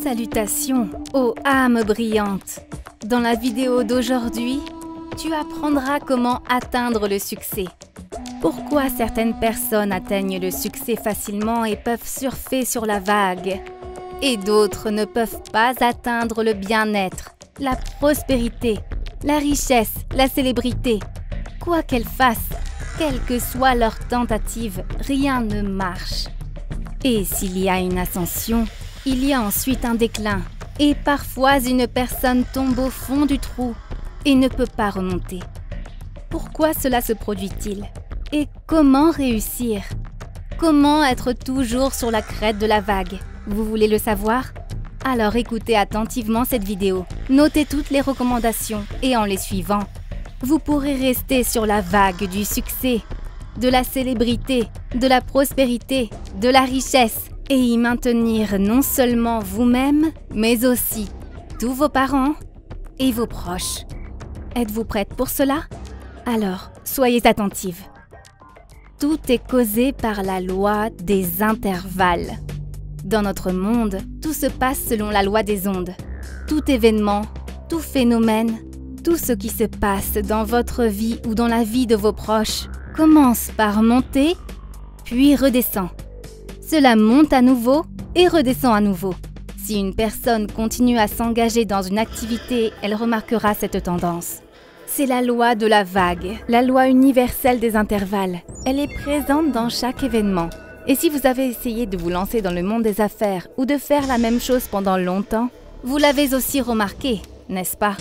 Salutations aux âmes brillantes. Dans la vidéo d'aujourd'hui, tu apprendras comment atteindre le succès. Pourquoi certaines personnes atteignent le succès facilement et peuvent surfer sur la vague, et d'autres ne peuvent pas atteindre le bien-être, la prospérité, la richesse, la célébrité. Quoi qu'elles fassent, quelle que soit leur tentative, rien ne marche. Et s'il y a une ascension, il y a ensuite un déclin. Et parfois, une personne tombe au fond du trou et ne peut pas remonter. Pourquoi cela se produit-il? Et comment réussir? Comment être toujours sur la crête de la vague? Vous voulez le savoir? Alors écoutez attentivement cette vidéo. Notez toutes les recommandations et en les suivant, vous pourrez rester sur la vague du succès, de la célébrité, de la prospérité, de la richesse et y maintenir non seulement vous-même, mais aussi tous vos parents et vos proches. Êtes-vous prête pour cela? Alors, soyez attentive. Tout est causé par la loi des intervalles. Dans notre monde, tout se passe selon la loi des ondes. Tout événement, tout phénomène, tout ce qui se passe dans votre vie ou dans la vie de vos proches commence par monter, puis redescend. Cela monte à nouveau et redescend à nouveau. Si une personne continue à s'engager dans une activité, elle remarquera cette tendance. C'est la loi de la vague, la loi universelle des intervalles. Elle est présente dans chaque événement. Et si vous avez essayé de vous lancer dans le monde des affaires ou de faire la même chose pendant longtemps, vous l'avez aussi remarqué, n'est-ce pas?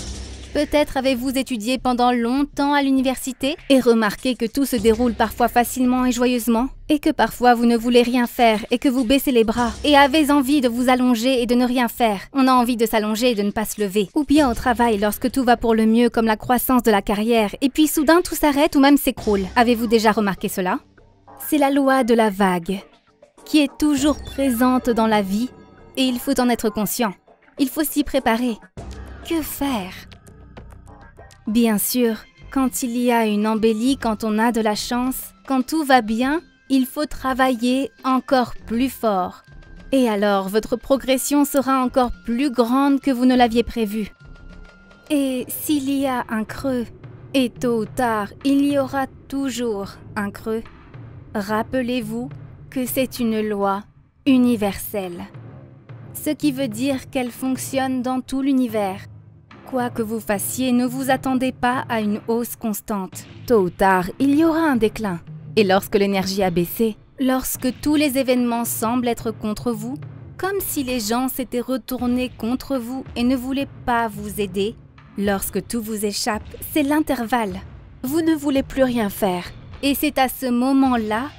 Peut-être avez-vous étudié pendant longtemps à l'université et remarqué que tout se déroule parfois facilement et joyeusement, et que parfois vous ne voulez rien faire et que vous baissez les bras et avez envie de vous allonger et de ne rien faire. On a envie de s'allonger et de ne pas se lever. Ou bien au travail lorsque tout va pour le mieux comme la croissance de la carrière et puis soudain tout s'arrête ou même s'écroule. Avez-vous déjà remarqué cela? C'est la loi de la vague qui est toujours présente dans la vie et il faut en être conscient. Il faut s'y préparer. Que faire? Bien sûr, quand il y a une embellie, quand on a de la chance, quand tout va bien, il faut travailler encore plus fort. Et alors, votre progression sera encore plus grande que vous ne l'aviez prévu. Et s'il y a un creux, et tôt ou tard, il y aura toujours un creux, rappelez-vous que c'est une loi universelle. Ce qui veut dire qu'elle fonctionne dans tout l'univers. Quoi que vous fassiez, ne vous attendez pas à une hausse constante. Tôt ou tard, il y aura un déclin. Et lorsque l'énergie a baissé, lorsque tous les événements semblent être contre vous, comme si les gens s'étaient retournés contre vous et ne voulaient pas vous aider, lorsque tout vous échappe, c'est l'intervalle. Vous ne voulez plus rien faire. Et c'est à ce moment-là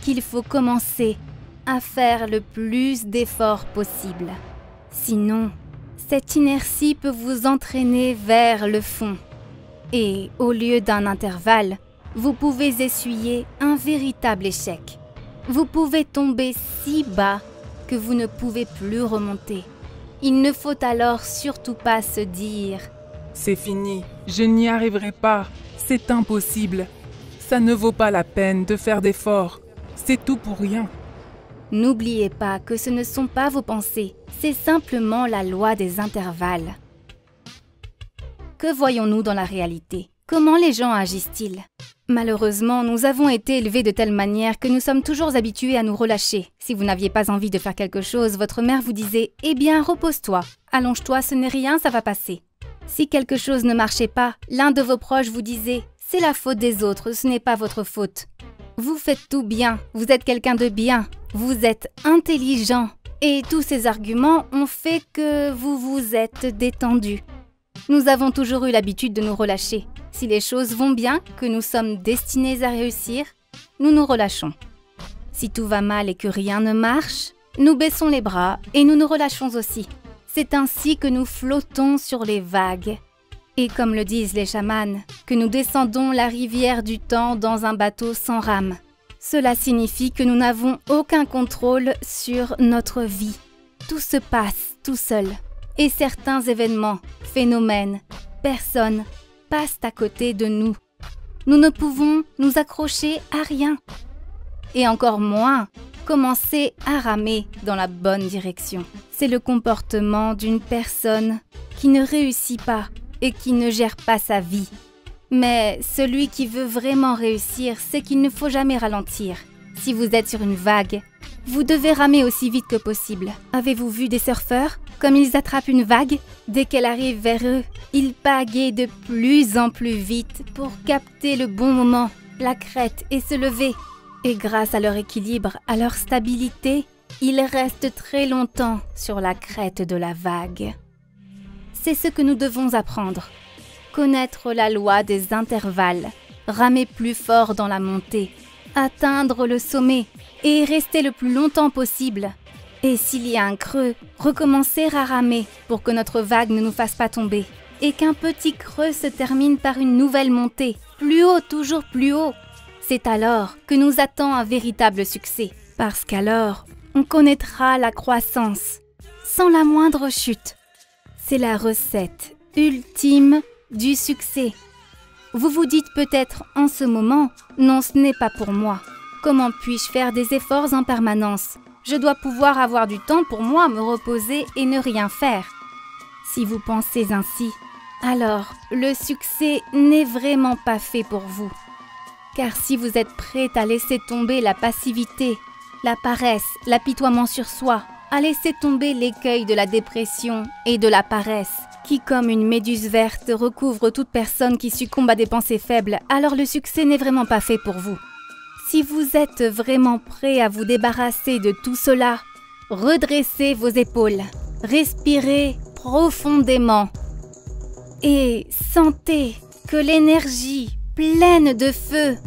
qu'il faut commencer à faire le plus d'efforts possible. Sinon, cette inertie peut vous entraîner vers le fond. Et au lieu d'un intervalle, vous pouvez essuyer un véritable échec. Vous pouvez tomber si bas que vous ne pouvez plus remonter. Il ne faut alors surtout pas se dire « C'est fini, je n'y arriverai pas, c'est impossible. Ça ne vaut pas la peine de faire d'efforts, c'est tout pour rien. » N'oubliez pas que ce ne sont pas vos pensées, c'est simplement la loi des intervalles. Que voyons-nous dans la réalité? Comment les gens agissent-ils? Malheureusement, nous avons été élevés de telle manière que nous sommes toujours habitués à nous relâcher. Si vous n'aviez pas envie de faire quelque chose, votre mère vous disait « Eh bien, repose-toi, allonge-toi, ce n'est rien, ça va passer. » Si quelque chose ne marchait pas, l'un de vos proches vous disait « C'est la faute des autres, ce n'est pas votre faute. » Vous faites tout bien, vous êtes quelqu'un de bien, vous êtes intelligent. Et tous ces arguments ont fait que vous vous êtes détendu. Nous avons toujours eu l'habitude de nous relâcher. Si les choses vont bien, que nous sommes destinés à réussir, nous nous relâchons. Si tout va mal et que rien ne marche, nous baissons les bras et nous nous relâchons aussi. C'est ainsi que nous flottons sur les vagues. Et comme le disent les chamans, que nous descendons la rivière du temps dans un bateau sans rame. Cela signifie que nous n'avons aucun contrôle sur notre vie. Tout se passe tout seul. Et certains événements, phénomènes, personnes passent à côté de nous. Nous ne pouvons nous accrocher à rien. Et encore moins commencez à ramer dans la bonne direction. C'est le comportement d'une personne qui ne réussit pas et qui ne gère pas sa vie. Mais celui qui veut vraiment réussir, c'est qu'il ne faut jamais ralentir. Si vous êtes sur une vague, vous devez ramer aussi vite que possible. Avez-vous vu des surfeurs? Comme ils attrapent une vague, dès qu'elle arrive vers eux, ils pagayent de plus en plus vite pour capter le bon moment, la crête et se lever. Et grâce à leur équilibre, à leur stabilité, ils restent très longtemps sur la crête de la vague. C'est ce que nous devons apprendre. Connaître la loi des intervalles, ramer plus fort dans la montée, atteindre le sommet et rester le plus longtemps possible. Et s'il y a un creux, recommencer à ramer pour que notre vague ne nous fasse pas tomber. Et qu'un petit creux se termine par une nouvelle montée, plus haut, toujours plus haut. C'est alors que nous attend un véritable succès, parce qu'alors, on connaîtra la croissance, sans la moindre chute. C'est la recette ultime du succès. Vous vous dites peut-être en ce moment, non, ce n'est pas pour moi. Comment puis-je faire des efforts en permanence? Je dois pouvoir avoir du temps pour moi, me reposer et ne rien faire. Si vous pensez ainsi, alors le succès n'est vraiment pas fait pour vous. Car si vous êtes prêt à laisser tomber la passivité, la paresse, l'apitoiement sur soi, à laisser tomber l'écueil de la dépression et de la paresse, qui comme une méduse verte recouvre toute personne qui succombe à des pensées faibles, alors le succès n'est vraiment pas fait pour vous. Si vous êtes vraiment prêt à vous débarrasser de tout cela, redressez vos épaules, respirez profondément et sentez que l'énergie pleine de feu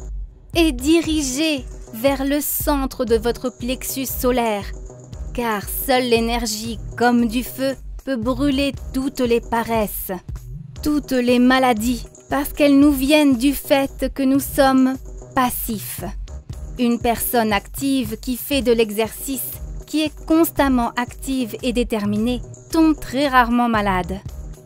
est dirigée vers le centre de votre plexus solaire, car seule l'énergie comme du feu peut brûler toutes les paresses, toutes les maladies, parce qu'elles nous viennent du fait que nous sommes passifs. Une personne active qui fait de l'exercice, qui est constamment active et déterminée, tombe très rarement malade.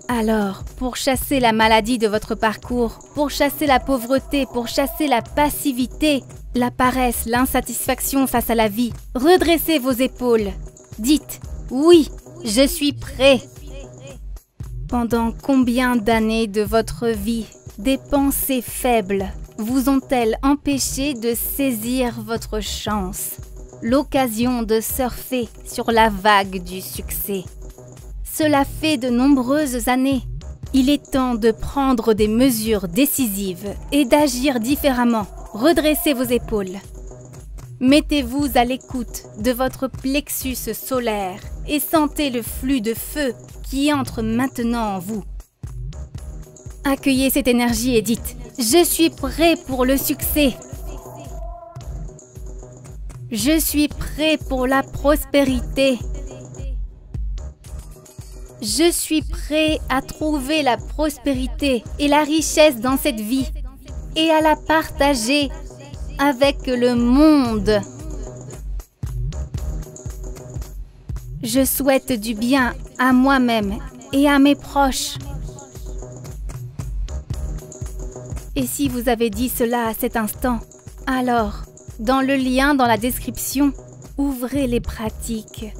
Alors, pour chasser la maladie de votre parcours, pour chasser la pauvreté, pour chasser la passivité, la paresse, l'insatisfaction face à la vie, redressez vos épaules. Dites « Oui, je suis prêt ». Pendant combien d'années de votre vie, des pensées faibles vous ont-elles empêché de saisir votre chance, l'occasion de surfer sur la vague du succès? Cela fait de nombreuses années. Il est temps de prendre des mesures décisives et d'agir différemment. Redressez vos épaules. Mettez-vous à l'écoute de votre plexus solaire et sentez le flux de feu qui entre maintenant en vous. Accueillez cette énergie et dites « Je suis prêt pour le succès ». Je suis prêt pour la prospérité. Je suis prêt à trouver la prospérité et la richesse dans cette vie et à la partager avec le monde. Je souhaite du bien à moi-même et à mes proches. Et si vous avez dit cela à cet instant, alors, dans le lien dans la description, ouvrez les pratiques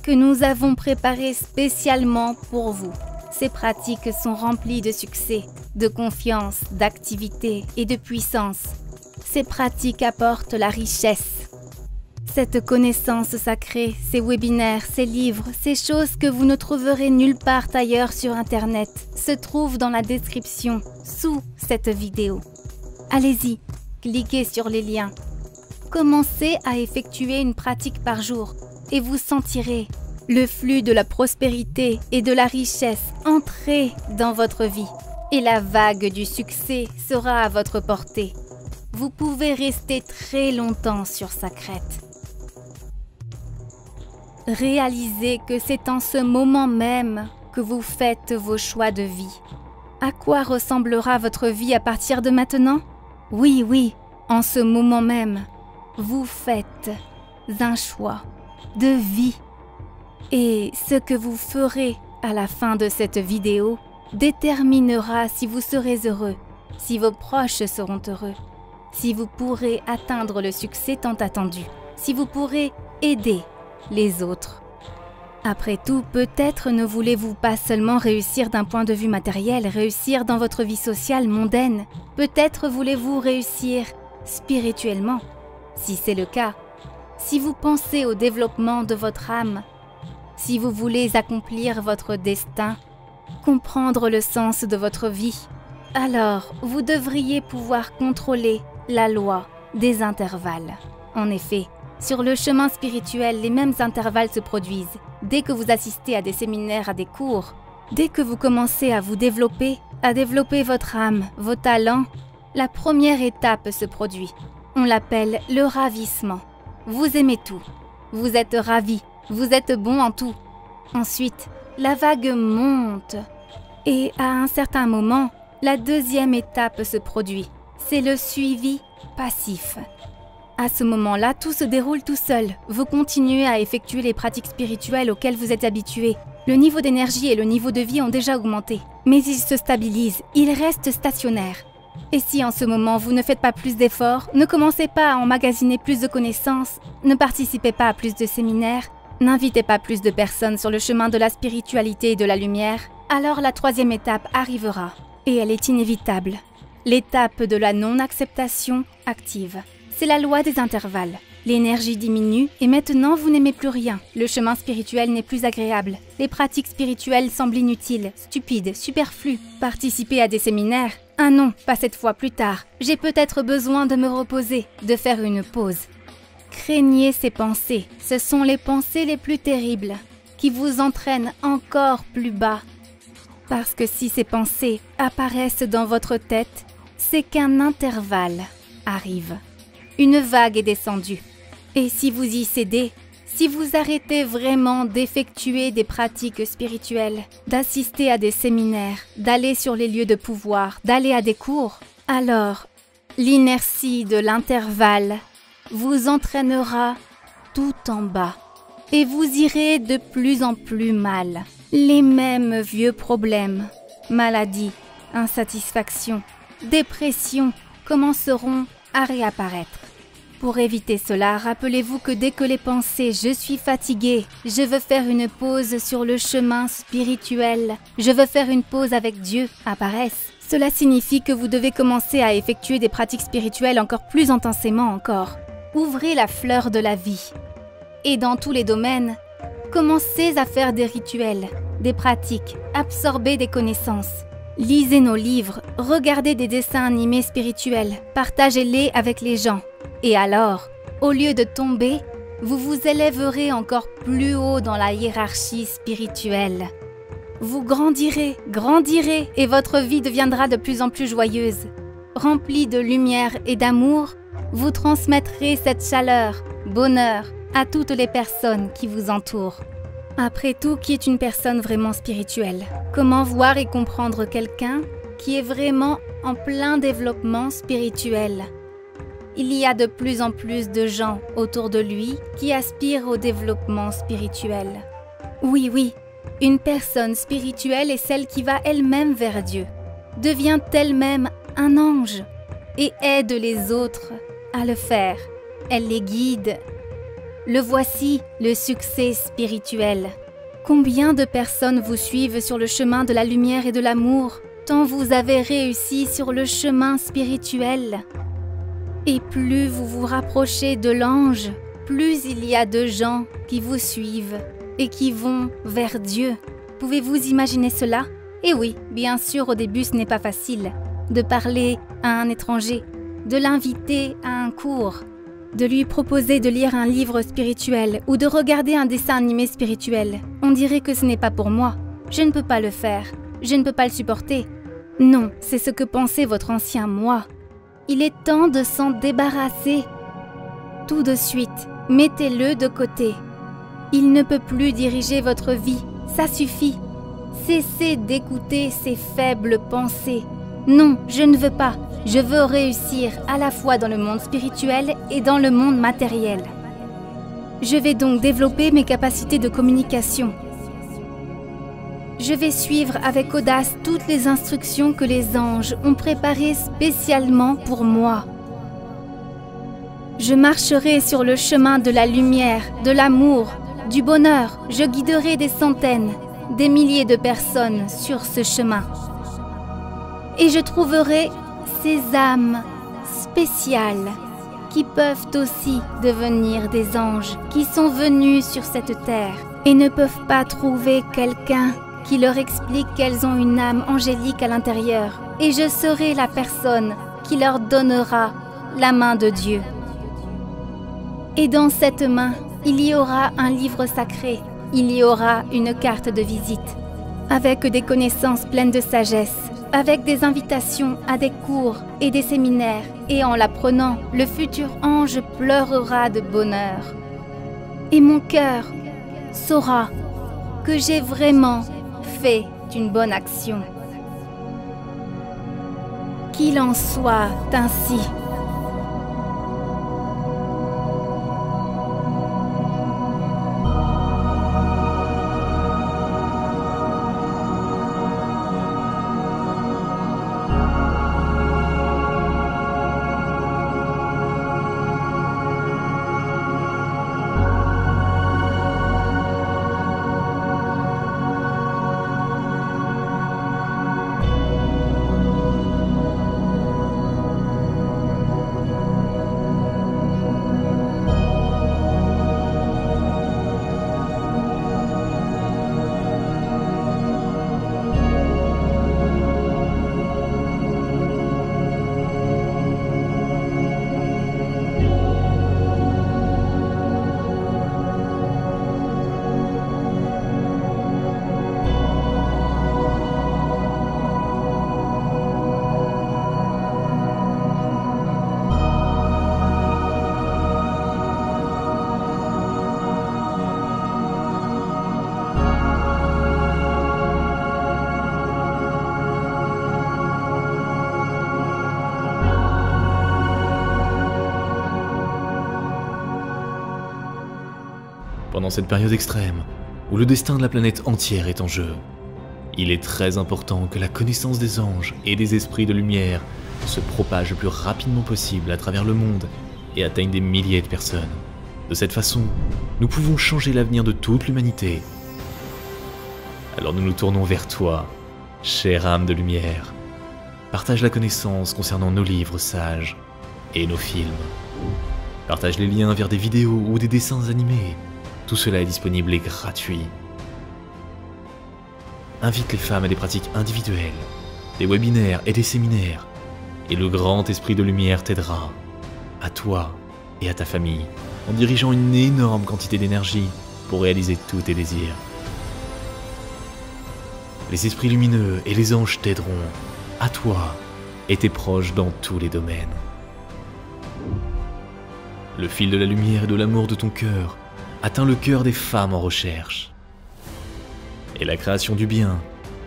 que nous avons préparées spécialement pour vous. Ces pratiques sont remplies de succès, de confiance, d'activité et de puissance. Ces pratiques apportent la richesse. Cette connaissance sacrée, ces webinaires, ces livres, ces choses que vous ne trouverez nulle part ailleurs sur Internet se trouvent dans la description, sous cette vidéo. Allez-y, cliquez sur les liens. Commencez à effectuer une pratique par jour et vous sentirez le flux de la prospérité et de la richesse entrer dans votre vie. Et la vague du succès sera à votre portée. Vous pouvez rester très longtemps sur sa crête. Réalisez que c'est en ce moment même que vous faites vos choix de vie. À quoi ressemblera votre vie à partir de maintenant? Oui, en ce moment même, vous faites un choix de vie. Et ce que vous ferez à la fin de cette vidéo déterminera si vous serez heureux, si vos proches seront heureux, si vous pourrez atteindre le succès tant attendu. si vous pourrez aider les autres. Après tout, peut-être ne voulez-vous pas seulement réussir d'un point de vue matériel, réussir dans votre vie sociale mondaine. Peut-être voulez-vous réussir spirituellement. Si c'est le cas, si vous pensez au développement de votre âme, si vous voulez accomplir votre destin, comprendre le sens de votre vie, alors vous devriez pouvoir contrôler la loi des intervalles. En effet, sur le chemin spirituel, les mêmes intervalles se produisent. Dès que vous assistez à des séminaires, à des cours, dès que vous commencez à vous développer, à développer votre âme, vos talents, la première étape se produit. On l'appelle le ravissement. Vous aimez tout. Vous êtes ravi. Vous êtes bon en tout. Ensuite, la vague monte. Et à un certain moment, la deuxième étape se produit. C'est le suivi passif. À ce moment-là, tout se déroule tout seul. Vous continuez à effectuer les pratiques spirituelles auxquelles vous êtes habitués. Le niveau d'énergie et le niveau de vie ont déjà augmenté. Mais ils se stabilisent, ils restent stationnaires. Et si en ce moment vous ne faites pas plus d'efforts, ne commencez pas à emmagasiner plus de connaissances, ne participez pas à plus de séminaires, n'invitez pas plus de personnes sur le chemin de la spiritualité et de la lumière, alors la troisième étape arrivera. Et elle est inévitable. L'étape de la non-acceptation active. C'est la loi des intervalles. L'énergie diminue et maintenant vous n'aimez plus rien. Le chemin spirituel n'est plus agréable. Les pratiques spirituelles semblent inutiles, stupides, superflues. Participer à des séminaires? Ah non, pas cette fois, plus tard. J'ai peut-être besoin de me reposer, de faire une pause. Craignez ces pensées. Ce sont les pensées les plus terribles qui vous entraînent encore plus bas. Parce que si ces pensées apparaissent dans votre tête, c'est qu'un intervalle arrive. Une vague est descendue. Et si vous y cédez, si vous arrêtez vraiment d'effectuer des pratiques spirituelles, d'assister à des séminaires, d'aller sur les lieux de pouvoir, d'aller à des cours, alors l'inertie de l'intervalle vous entraînera tout en bas et vous irez de plus en plus mal. Les mêmes vieux problèmes, maladies, insatisfaction, dépression commenceront à réapparaître. Pour éviter cela, rappelez-vous que dès que les pensées « je suis fatigué, je veux faire une pause sur le chemin spirituel, je veux faire une pause avec Dieu » apparaissent, cela signifie que vous devez commencer à effectuer des pratiques spirituelles encore plus intensément encore. Ouvrez la fleur de la vie. Et dans tous les domaines, commencez à faire des rituels, des pratiques, absorbez des connaissances. Lisez nos livres, regardez des dessins animés spirituels, partagez-les avec les gens. Et alors, au lieu de tomber, vous vous élèverez encore plus haut dans la hiérarchie spirituelle. Vous grandirez, grandirez et votre vie deviendra de plus en plus joyeuse. Remplie de lumière et d'amour, vous transmettrez cette chaleur, bonheur à toutes les personnes qui vous entourent. Après tout, qui est une personne vraiment spirituelle? Comment voir et comprendre quelqu'un qui est vraiment en plein développement spirituel? Il y a de plus en plus de gens autour de lui qui aspirent au développement spirituel. Oui, une personne spirituelle est celle qui va elle-même vers Dieu, devient elle-même un ange et aide les autres à le faire. Elle les guide. Le voici, le succès spirituel. Combien de personnes vous suivent sur le chemin de la lumière et de l'amour, tant vous avez réussi sur le chemin spirituel? Et plus vous vous rapprochez de l'ange, plus il y a de gens qui vous suivent et qui vont vers Dieu. Pouvez-vous imaginer cela? Et oui, bien sûr, au début ce n'est pas facile de parler à un étranger, de l'inviter à un cours, de lui proposer de lire un livre spirituel ou de regarder un dessin animé spirituel. On dirait que ce n'est pas pour moi. Je ne peux pas le faire. Je ne peux pas le supporter. Non, c'est ce que pensait votre ancien moi. Il est temps de s'en débarrasser. Tout de suite, mettez-le de côté. Il ne peut plus diriger votre vie. Ça suffit. Cessez d'écouter ces faibles pensées. Non, je ne veux pas. Je veux réussir à la fois dans le monde spirituel et dans le monde matériel. Je vais donc développer mes capacités de communication. Je vais suivre avec audace toutes les instructions que les anges ont préparées spécialement pour moi. Je marcherai sur le chemin de la lumière, de l'amour, du bonheur. Je guiderai des centaines, des milliers de personnes sur ce chemin. Et je trouverai ces âmes spéciales qui peuvent aussi devenir des anges, qui sont venus sur cette terre et ne peuvent pas trouver quelqu'un qui leur explique qu'elles ont une âme angélique à l'intérieur. Et je serai la personne qui leur donnera la main de Dieu. Et dans cette main, il y aura un livre sacré, il y aura une carte de visite, avec des connaissances pleines de sagesse, avec des invitations à des cours et des séminaires. Et en l'apprenant, le futur ange pleurera de bonheur. Et mon cœur saura que j'ai vraiment fait une bonne action. Qu'il en soit ainsi. Pendant cette période extrême, où le destin de la planète entière est en jeu, il est très important que la connaissance des anges et des esprits de lumière se propage le plus rapidement possible à travers le monde et atteigne des milliers de personnes. De cette façon, nous pouvons changer l'avenir de toute l'humanité. Alors nous nous tournons vers toi, chère âme de lumière. Partage la connaissance concernant nos livres sages et nos films. Partage les liens vers des vidéos ou des dessins animés. Tout cela est disponible et gratuit. Invite les femmes à des pratiques individuelles, des webinaires et des séminaires, et le grand esprit de lumière t'aidera, à toi et à ta famille, en dirigeant une énorme quantité d'énergie pour réaliser tous tes désirs. Les esprits lumineux et les anges t'aideront, à toi et tes proches dans tous les domaines. Le fil de la lumière et de l'amour de ton cœur atteint le cœur des femmes en recherche. Et la création du bien,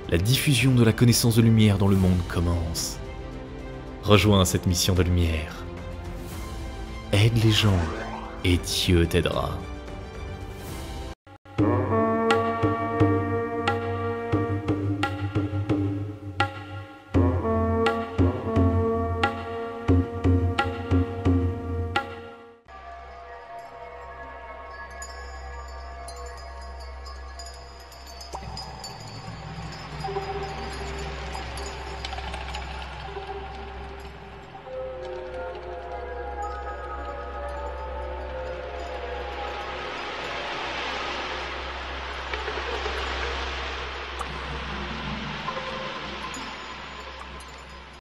la diffusion de la connaissance de lumière dans le monde commence. Rejoins cette mission de lumière. Aide les gens et Dieu t'aidera.